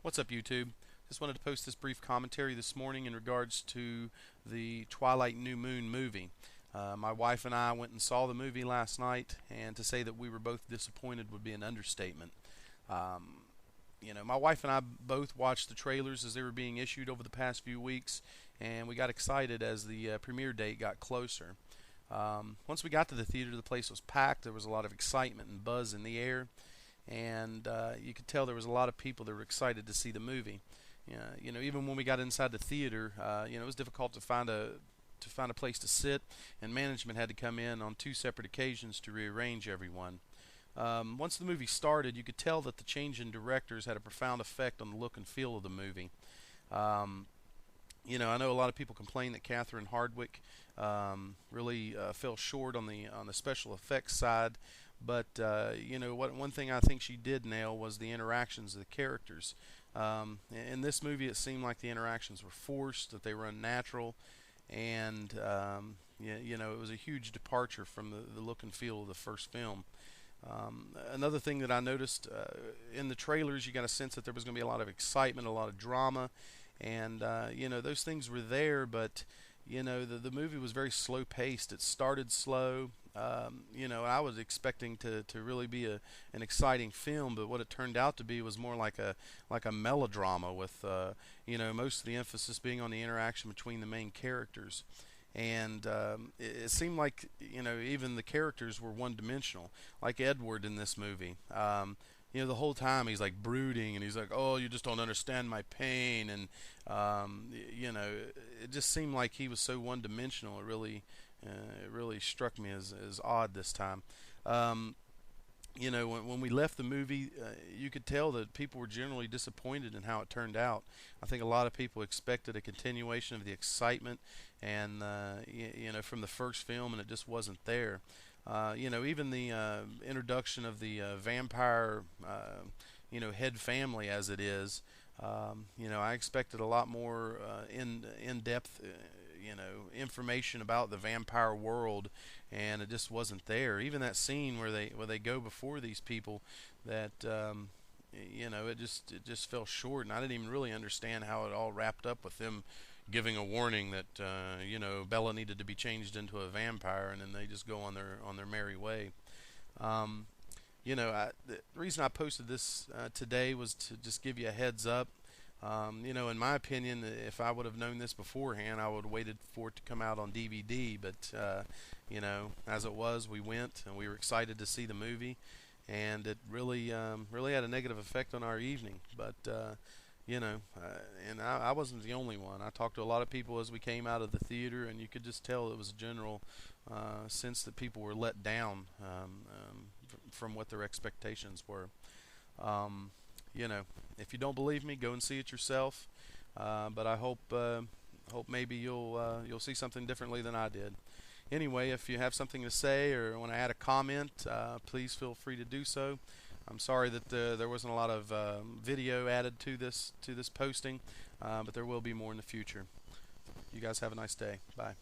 What's up, YouTube? Just wanted to post this brief commentary this morning in regards to the Twilight New Moon movie. My wife and I went and saw the movie last night, and to say that we were both disappointed would be an understatement. My wife and I both watched the trailers as they were being issued over the past few weeks, and we got excited as the premiere date got closer. Once we got to the theater, the place was packed. There was a lot of excitement and buzz in the air, and you could tell there was a lot of people that were excited to see the movie. Even when we got inside the theater, it was difficult to find a place to sit, and management had to come in on two separate occasions to rearrange everyone. Once the movie started, you could tell that the change in directors had a profound effect on the look and feel of the movie. I know a lot of people complain that Catherine Hardwick really fell short on the special effects side, but one thing I think she did nail was the interactions of the characters. In this movie, it seemed like the interactions were forced, that they were unnatural, and it was a huge departure from the look and feel of the first film. Another thing that I noticed in the trailers, you got a sense that there was going to be a lot of excitement, a lot of drama, and those things were there, but the movie was very slow paced. It started slow. I was expecting to really be an exciting film, but what it turned out to be was more like a melodrama with most of the emphasis being on the interaction between the main characters. And it seemed like even the characters were one-dimensional, like Edward in this movie. The whole time he's like brooding, and he's like, "Oh, you just don't understand my pain," and it just seemed like he was so one-dimensional. It really struck me as odd this time. When we left the movie, you could tell that people were generally disappointed in how it turned out. I think a lot of people expected a continuation of the excitement and from the first film, and it just wasn't there. Even the introduction of the vampire, head family as it is. I expected a lot more in-depth, information about the vampire world, and it just wasn't there. Even that scene where they go before these people, that it just fell short, and I didn't even really understand how it all wrapped up with them giving a warning that Bella needed to be changed into a vampire, and then they just go on their merry way. The reason I posted this today was to just give you a heads up. In my opinion, if I would have known this beforehand, I would have waited for it to come out on DVD. But as it was, we went and we were excited to see the movie, and it really had a negative effect on our evening. But and I wasn't the only one. I talked to a lot of people as we came out of the theater, and you could just tell it was a general sense that people were let down from what their expectations were. If you don't believe me, go and see it yourself. But I hope maybe you'll see something differently than I did. Anyway, if you have something to say or want to add a comment, please feel free to do so. I'm sorry that there wasn't a lot of video added to this posting, but there will be more in the future. You guys have a nice day. Bye.